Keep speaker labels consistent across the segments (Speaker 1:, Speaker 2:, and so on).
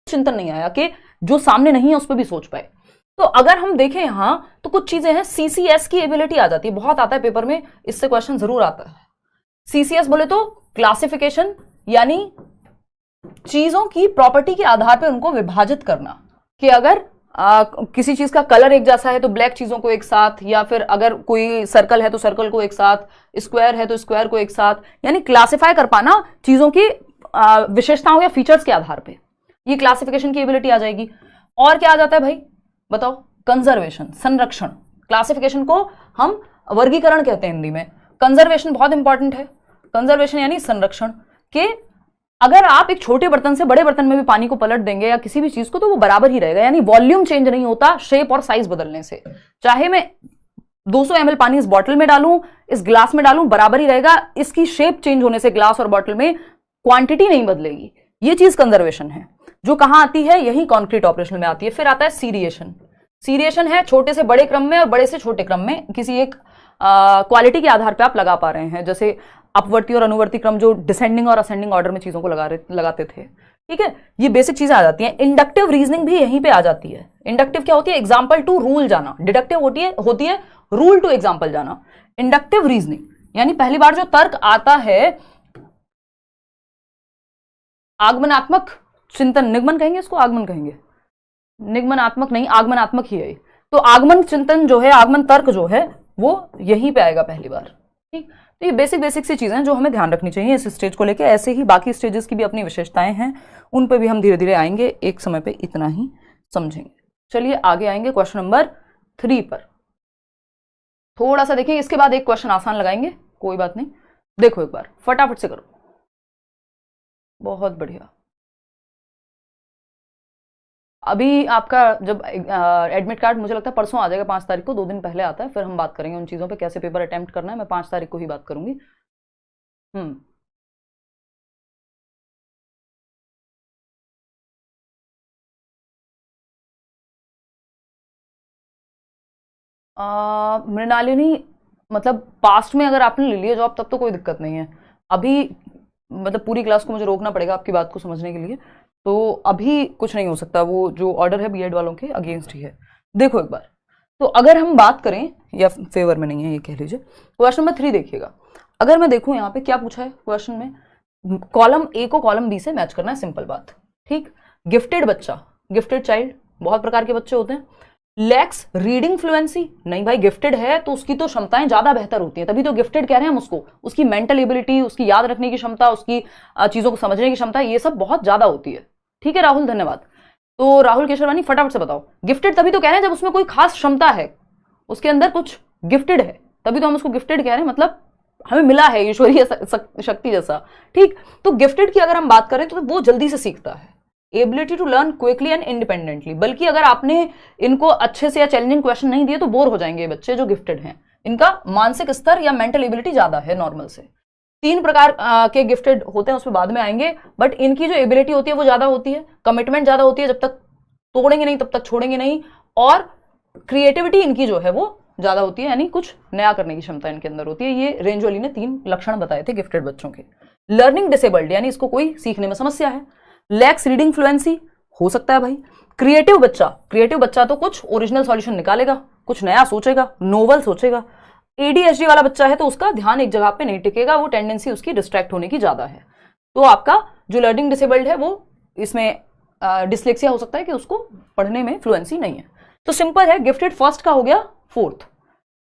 Speaker 1: चिंतन नहीं आया कि जो सामने नहीं है उस पर भी सोच पाए। तो अगर हम देखें यहां तो कुछ चीजें हैं, सीसीएस की एबिलिटी आ जाती है, बहुत आता है पेपर में, इससे क्वेश्चन जरूर आता है। सीसीएस बोले तो क्लासिफिकेशन, यानी चीजों की प्रॉपर्टी के आधार पर उनको विभाजित करना, कि अगर किसी चीज का कलर एक जैसा है तो ब्लैक चीजों को एक साथ, या फिर अगर कोई सर्कल है तो सर्कल को एक साथ, स्क्वायर है तो स्क्वायर को एक साथ, यानी क्लासिफाई कर पाना चीजों की विशेषताओं या फीचर्स के आधार पे, ये क्लासिफिकेशन की एबिलिटी आ जाएगी। और क्या आ जाता है भाई बताओ? कंजर्वेशन, संरक्षण। क्लासिफिकेशन को हम वर्गीकरण कहते हैं हिंदी में, कंजर्वेशन बहुत इंपॉर्टेंट है। कंजर्वेशन यानी संरक्षण, के अगर आप एक छोटे बर्तन से बड़े बर्तन में भी पानी को पलट देंगे या किसी भी चीज को, तो वो बराबर ही रहेगा, यानी वॉल्यूम चेंज नहीं होता शेप और साइज बदलने से। चाहे मैं 200 ml पानी इस बॉटल में डालूं, इस ग्लास में डालूं, बराबर ही रहेगा, इसकी शेप चेंज होने से ग्लास और बॉटल में क्वांटिटी नहीं बदलेगी। ये चीज कंजर्वेशन है, जो कहां आती है? यही कॉन्क्रीट ऑपरेशन में आती है। फिर आता है सीरिएशन। सीरिएशन है छोटे से बड़े क्रम में और बड़े से छोटे क्रम में, किसी एक क्वालिटी के आधार पर आप लगा पा रहे हैं, जैसे अपवर्ती और अनुवर्ती क्रम जो डिसेंडिंग और असेंडिंग ऑर्डर में चीजों को लगाते थे। ठीक है, ये बेसिक चीजें आ जाती हैं। इंडक्टिव रीजनिंग भी यहीं पे आ जाती है। इंडक्टिव क्या होती है? एग्जाम्पल टू रूल जाना। डिडक्टिव होती है रूल टू एग्जाम्पल जाना। इंडक्टिव रीजनिंग यानी पहली बार जो तर्क आता है, आगमनात्मक चिंतन, निगमन कहेंगे इसको, आगमन कहेंगे, निगमनात्मक नहीं, आगमनात्मक ही है। तो आगमन चिंतन जो है, आगमन तर्क जो है, वो यहीं पे आएगा पहली बार। ठीक, तो ये बेसिक सी चीजें जो हमें ध्यान रखनी चाहिए इस स्टेज को लेके। ऐसे ही बाकी स्टेजेस की भी अपनी विशेषताएं हैं, उन पे भी हम धीरे धीरे आएंगे, एक समय पे इतना ही समझेंगे। चलिए आगे आएंगे क्वेश्चन नंबर 3 पर। थोड़ा सा देखिए, इसके बाद एक क्वेश्चन आसान लगाएंगे, कोई बात नहीं, देखो एक बार फटाफट से करो। बहुत बढ़िया। अभी आपका जब एडमिट कार्ड मुझे लगता है परसों आ जाएगा, 5 तारीख को, 2 दिन पहले आता है, फिर हम बात करेंगे उन चीज़ों पे, कैसे पेपर अटेम्प्ट करना है। मैं 5 तारीख को ही बात करूंगी। मृणालिनी, मतलब पास्ट में अगर आपने ले लिया जॉब तब तो कोई दिक्कत नहीं है। अभी मतलब पूरी क्लास को मुझे रोकना पड़ेगा आपकी बात को समझने के लिए, तो अभी कुछ नहीं हो सकता। वो जो ऑर्डर है बीएड वालों के अगेंस्ट ही है। देखो एक बार, तो अगर हम बात करें, या फेवर में नहीं है ये कह लीजिए, क्वेश्चन नंबर 3 देखिएगा। अगर मैं देखूं यहाँ पे क्या पूछा है क्वेश्चन में, कॉलम ए को कॉलम बी से मैच करना है, सिंपल बात। ठीक, गिफ्टेड बच्चा, गिफ्टेड चाइल्ड, बहुत प्रकार के बच्चे होते हैं। लैक्स रीडिंग फ्लुएंसी, नहीं भाई गिफ्टेड है तो उसकी तो क्षमताएं ज्यादा बेहतर होती हैं, तभी तो गिफ्टेड कह रहे हैं हम उसको। उसकी मेंटल एबिलिटी, उसकी याद रखने की क्षमता, उसकी चीजों को समझने की क्षमता, ये सब बहुत ज्यादा होती है। ठीक है राहुल, धन्यवाद। तो राहुल केशरवानी फटाफट से बताओ, गिफ्टेड तभी तो कह रहे हैं जब उसमें कोई खास क्षमता है, उसके अंदर कुछ गिफ्टेड है, तभी तो हम उसको गिफ्टेड कह रहे हैं, मतलब हमें मिला है ईश्वरीय शक्ति जैसा। ठीक, तो गिफ्टेड की अगर हम बात करें तो वो जल्दी से सीखता है, ability to learn quickly and independently. बल्कि अगर आपने इनको अच्छे से या चैलेंजिंग क्वेश्चन नहीं दिए तो बोर हो जाएंगे बच्चे जो गिफ्टेड हैं। इनका मानसिक स्तर या मेंटल एबिलिटी ज्यादा है नॉर्मल से। 3 प्रकार के गिफ्टेड होते हैं, उसमें बाद में आएंगे, बट इनकी जो एबिलिटी होती है वो ज्यादा होती है, कमिटमेंट ज्यादा होती है, जब तक तोड़ेंगे नहीं तब तक छोड़ेंगे नहीं, और क्रिएटिविटी इनकी जो है वो ज्यादा होती है, यानी कुछ नया करने की क्षमता इनके अंदर होती है। ये रेंजोली ने 3 लक्षण बताए थे गिफ्टेड बच्चों के। लर्निंग डिसेबल्ड, यानी इसको कोई सीखने में समस्या है। लैक्स रीडिंग फ्लुएंसी, हो सकता है भाई। क्रिएटिव बच्चा तो कुछ ओरिजिनल सॉल्यूशन निकालेगा, कुछ नया सोचेगा, नोवल सोचेगा। एडीएचडी वाला बच्चा है तो उसका ध्यान एक जगह पे नहीं टिकेगा, वो टेंडेंसी उसकी डिस्ट्रैक्ट होने की ज्यादा है। तो आपका जो लर्निंग डिसेबल्ड है वो इसमें डिसलेक्सिया हो सकता है कि उसको पढ़ने में फ्लुएंसी नहीं है। तो सिंपल है, गिफ्टेड फर्स्ट का हो गया फोर्थ,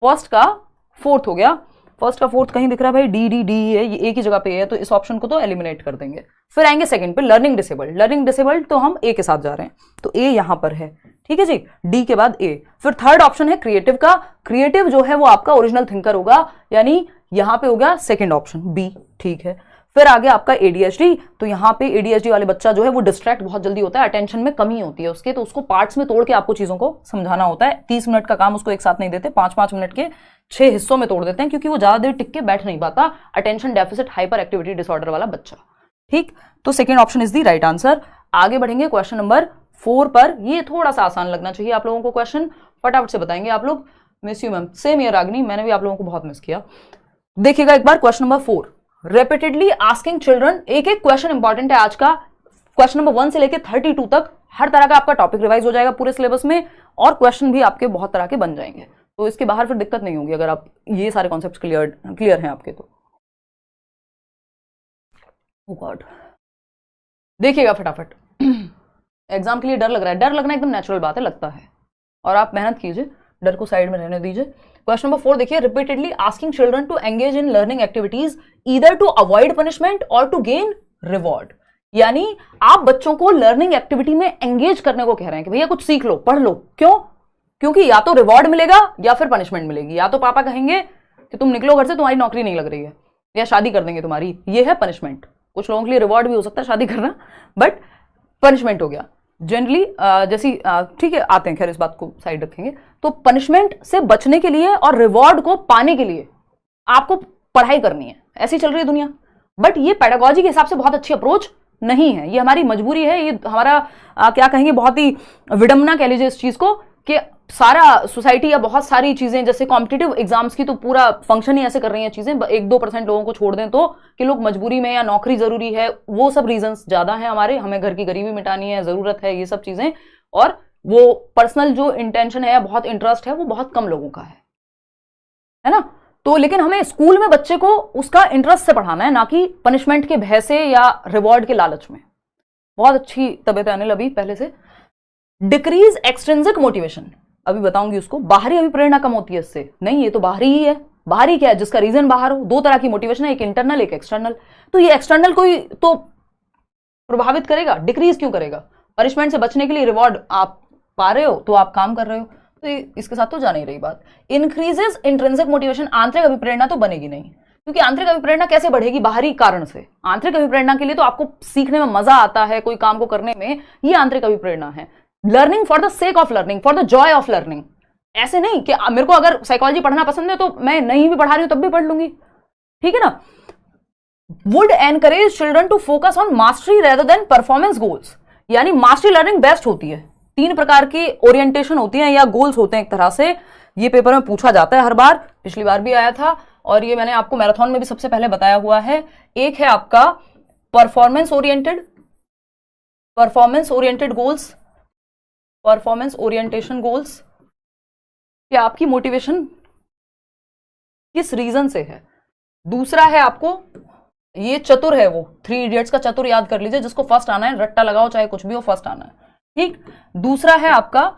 Speaker 1: फर्स्ट का फोर्थ कहीं दिख रहा है भाई? डी है, ये एक ही जगह पे है, तो इस ऑप्शन को तो एलिमिनेट कर देंगे। फिर आएंगे सेकंड पे, लर्निंग डिसेबल्ड तो हम ए के साथ जा रहे हैं, तो ए यहां पर है। ठीक है जी, डी के बाद ए। फिर थर्ड ऑप्शन है क्रिएटिव का, क्रिएटिव जो है वो आपका ओरिजिनल थिंकर होगा, यानी यहां पे हो गया सेकंड ऑप्शन बी। ठीक है, फिर आगे आपका एडीएचडी, तो यहाँ पे एडीएचडी वाले बच्चा जो है वो डिस्ट्रैक्ट बहुत जल्दी होता है, अटेंशन में कमी होती है उसके, तो उसको पार्ट्स में तोड़ के आपको चीजों को समझाना होता है। 30 मिनट का काम उसको एक साथ नहीं देते, 5-5 मिनट के 6 हिस्सों में तोड़ देते हैं, क्योंकि वो ज्यादा देर टिक के बैठ नहीं पाता, attention deficit hyper activity disorder वाला बच्चा। ठीक, तो second option is the right answer. आगे बढ़ेंगे क्वेश्चन नंबर 4 पर। ये थोड़ा सा आसान लगना चाहिए आप लोगों को क्वेश्चन, फटाफट से बताएंगे आप लोग। Miss you ma'am, same year Ragini, मैंने भी आप लोगों को बहुत मिस किया। देखिएगा एक बार question number 4, repeatedly asking children, एक क्वेश्चन इंपॉर्टेंट है आज का, क्वेश्चन नंबर 1 से लेकर 32 तक हर तरह का आपका टॉपिक रिवाइज हो जाएगा पूरे सिलेबस में, और क्वेश्चन भी आपके बहुत तरह के बन जाएंगे। तो इसके बाहर फिर दिक्कत नहीं होगी अगर आप ये सारे कॉन्सेप्ट क्लियर हैं आपके। तो गॉड, देखिएगा फटाफट। एग्जाम के लिए डर लग रहा है, डर लगना एकदम नेचुरल बात है, लगता है, और आप मेहनत कीजिए, डर को साइड में रहने दीजिए। क्वेश्चन नंबर 4 देखिए, repeatedly asking children to engage in learning activities either to avoid punishment और टू गेन रिवॉर्ड। यानी आप बच्चों को लर्निंग एक्टिविटी में एंगेज करने को कह रहे हैं कि भैया कुछ सीख लो, पढ़ लो। क्यों? क्योंकि या तो रिवॉर्ड मिलेगा या फिर पनिशमेंट मिलेगी। या तो पापा कहेंगे कि तुम निकलो घर से, तुम्हारी नौकरी नहीं लग रही है, या शादी कर देंगे तुम्हारी, ये है पनिशमेंट। कुछ लोगों के लिए रिवॉर्ड भी हो सकता है शादी करना, बट पनिशमेंट हो गया जनरली। जैसी ठीक है, आते हैं, खैर इस बात को साइड रखेंगे। तो पनिशमेंट से बचने के लिए और रिवॉर्ड को पाने के लिए आपको पढ़ाई करनी है, ऐसी चल रही है दुनिया। बट ये पेडागोजी के हिसाब से बहुत अच्छी अप्रोच नहीं है, ये हमारी मजबूरी है, ये हमारा क्या कहेंगे, बहुत ही विडंबना कह लीजिए इस चीज को, कि सारा सोसाइटी या बहुत सारी चीजें जैसे कॉम्पिटिटिव एग्जाम्स की तो पूरा फंक्शन ही ऐसे कर रही हैं चीजें, 1-2% लोगों को छोड़ दें तो, कि लोग मजबूरी में या नौकरी जरूरी है, वो सब रीजंस ज्यादा हैं हमारे, हमें घर की गरीबी मिटानी है, जरूरत है, ये सब चीजें। और वो पर्सनल जो इंटेंशन है या बहुत इंटरेस्ट है वो बहुत कम लोगों का है ना। तो लेकिन हमें स्कूल में बच्चे को उसका इंटरेस्ट से पढ़ाना है, ना कि पनिशमेंट के भय से या रिवॉर्ड के लालच में। बहुत अच्छी तबीयत है अनिल अभी पहले से। डिक्रीज एक्सट्रिंसिक मोटिवेशन, अभी बताऊंगी उसको। बाहरी अभिप्रेरणा कम होती है इससे, नहीं ये तो बाहरी ही है। बाहरी क्या है? जिसका रीजन बाहर हो। 2 तरह की मोटिवेशन है, एक इंटरनल एक एक्सटर्नल। तो ये एक्सटर्नल कोई तो प्रभावित करेगा, डिक्रीज क्यों करेगा? पनिशमेंट से बचने के लिए रिवॉर्ड आप पा रहे हो तो आप काम कर रहे हो, तो इसके साथ तो जा नहीं रही बात। इंक्रीजेस इंट्रिंसिक मोटिवेशन, आंतरिक अभिप्रेरणा तो बनेगी नहीं, क्योंकि आंतरिक अभिप्रेरणा कैसे बढ़ेगी? बाहरी कारण से। आंतरिक अभिप्रेरणा के लिए तो आपको सीखने में मजा आता है, कोई काम को करने में, ये आंतरिक अभिप्रेरणा है। Learning for the sake of learning, for the Joy of learning. ऐसे नहीं कि मेरे को अगर साइकोलॉजी पढ़ना पसंद है तो मैं नहीं भी पढ़ा रही हूं तब भी पढ़ लूंगी, ठीक है ना। Would encourage children to focus on mastery rather than performance goals, यानी मास्टरी लर्निंग बेस्ट होती है। 3 प्रकार की ओरिएंटेशन होती है या गोल्स होते हैं एक तरह से। ये पेपर में पूछा जाता है हर बार, पिछली बार भी आया था, और ये मैंने आपको मैराथन में भी सबसे पहले बताया हुआ है। एक है आपका performance oriented goals, performance orientation goals, कि आपकी मोटिवेशन किस रीजन से है। दूसरा है आपको, ये चतुर है, वो 3 इडियट्स का चतुर याद कर लीजिए, जिसको फर्स्ट आना है, रट्टा लगाओ चाहे कुछ भी हो, फर्स्ट आना है, ठीक। दूसरा है आपका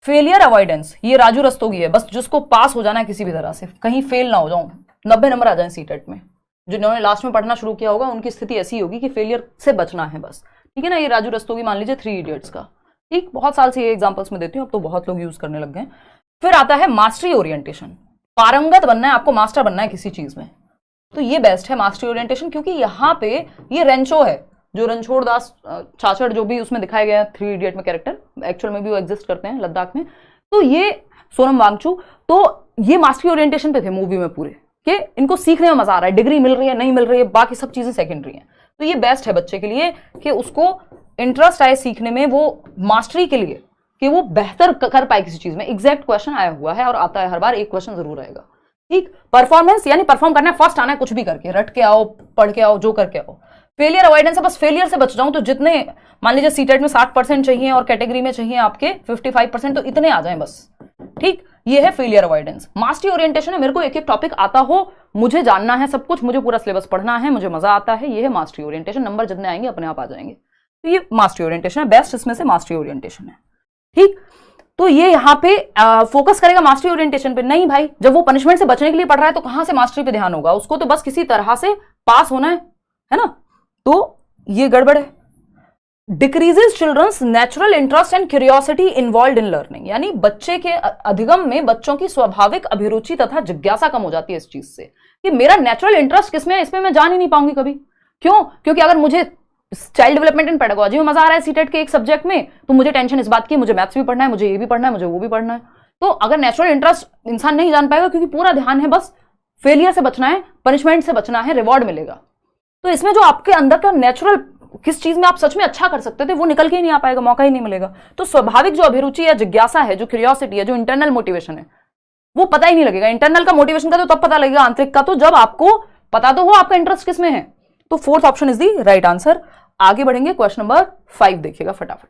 Speaker 1: फेलियर अवॉइडेंस, ये राजू रस्तोगी है, बस जिसको पास हो जाना है किसी भी तरह से, कहीं फेल ना हो जाऊं, 90 नंबर आ जाए सीटेट में। जिन्होंने लास्ट में पढ़ना शुरू किया होगा उनकी स्थिति ऐसी होगी कि फेलियर से बचना है बस, ठीक है ना। ये राजू रस्तोगी मान लीजिए 3 इडियट्स का, ठीक। बहुत साल से ये एग्जांपल्स में देती हूँ, अब तो बहुत लोग यूज करने लग गए। फिर आता है मास्टरी ओरिएंटेशन, पारंगत बनना है आपको, मास्टर बनना है किसी चीज में, तो ये बेस्ट है मास्टरी ओरिएंटेशन, क्योंकि यहाँ पे ये रेंचो है, जो रणछोड़ दास छाछड़ जो भी उसमें दिखाए गए हैं 3 इडियट में कैरेक्टर, एक्चुअल में भी वो एग्जिस्ट करते हैं लद्दाख में, तो ये सोनम वांगचू, तो ये मास्टरी ओरिएंटेशन पे थे मूवी में पूरे, कि इनको सीखने में मजा आ रहा है, डिग्री मिल रही है नहीं मिल रही है, बाकी सब चीजें सेकेंडरी हैं। तो ये बेस्ट है बच्चे के लिए कि उसको इंटरेस्ट आए सीखने में, वो मास्टरी के लिए, कि वो बेहतर कर पाए किसी चीज में। एग्जैक्ट क्वेश्चन आया हुआ है और आता है हर बार, एक क्वेश्चन जरूर आएगा, ठीक। परफॉर्मेंस यानी परफॉर्म करना है, फर्स्ट आना है, कुछ भी करके, रट के आओ, पढ़ के आओ, जो करके आओ। फेलियर अवॉइडेंस है, बस फेलियर से बच जाऊं, तो जितने मान लीजिए सीटेट में 60% चाहिए और कैटेगरी में चाहिए आपके 55%, तो इतने आ जाएं बस, ठीक। ये है फेलियर अवॉइडेंस। मास्टरी ओरिएंटेशन है, मेरे को एक एक टॉपिक आता हो, मुझे जानना है सब कुछ, मुझे पूरा सिलेबस पढ़ना है, मुझे मजा आता है, ये है मास्टरी ओरिएंटेशन। नंबर जितने आएंगे अपने आप आ जाएंगे, तो ये मास्टरी ओरिएंटेशन है, बेस्ट इसमें से मास्टरी ओरिएंटेशन है, ठीक। तो ये यहाँ पे फोकस करेगा मास्टरी ओरिएंटेशन पे। नहीं भाई, जब वो पनिशमेंट से बचने के लिए पढ़ रहा है तो कहां से मास्टरी पे ध्यान होगा, उसको तो बस किसी तरह से पास होना है ना, तो ये गड़बड़ है। Decreases children's natural interest and curiosity involved in learning, यानी बच्चे के अधिगम में बच्चों की स्वाभाविक अभिरुचि तथा जिज्ञासा कम हो जाती है इस चीज से, कि मेरा नेचुरल इंटरेस्ट किसमें है, इसमें मैं जान ही नहीं पाऊंगी कभी। क्यों? क्योंकि अगर मुझे चाइल्ड डेवलपमेंट एंड पेडागोजी में मजा आ रहा है सीटेट के एक सब्जेक्ट में, तो मुझे टेंशन इस बात की मुझे मैथ्स भी पढ़ना है, मुझे ये भी पढ़ना है, मुझे वो भी पढ़ना है। तो अगर नेचुरल इंटरेस्ट इंसान नहीं जान पाएगा, क्योंकि पूरा ध्यान है बस फेलियर से बचना है, पनिशमेंट से बचना है, रिवॉर्ड मिलेगा, तो इसमें जो आपके अंदर का नेचुरल, किस चीज में आप सच में अच्छा कर सकते थे, वो निकल के ही नहीं आ पाएगा, मौका ही नहीं मिलेगा। तो स्वाभाविक जो अभिरुचि या जिज्ञासा है, जो क्यूरियोसिटी है, जो इंटरनल मोटिवेशन है, वो पता ही नहीं लगेगा। इंटरनल का मोटिवेशन का तो तब पता लगेगा, आंतरिक का तो जब आपको पता तो हो आपका इंटरेस्ट किसमें है। तो 4th option is the right answer. आगे बढ़ेंगे, क्वेश्चन नंबर 5 देखिएगा फटाफट।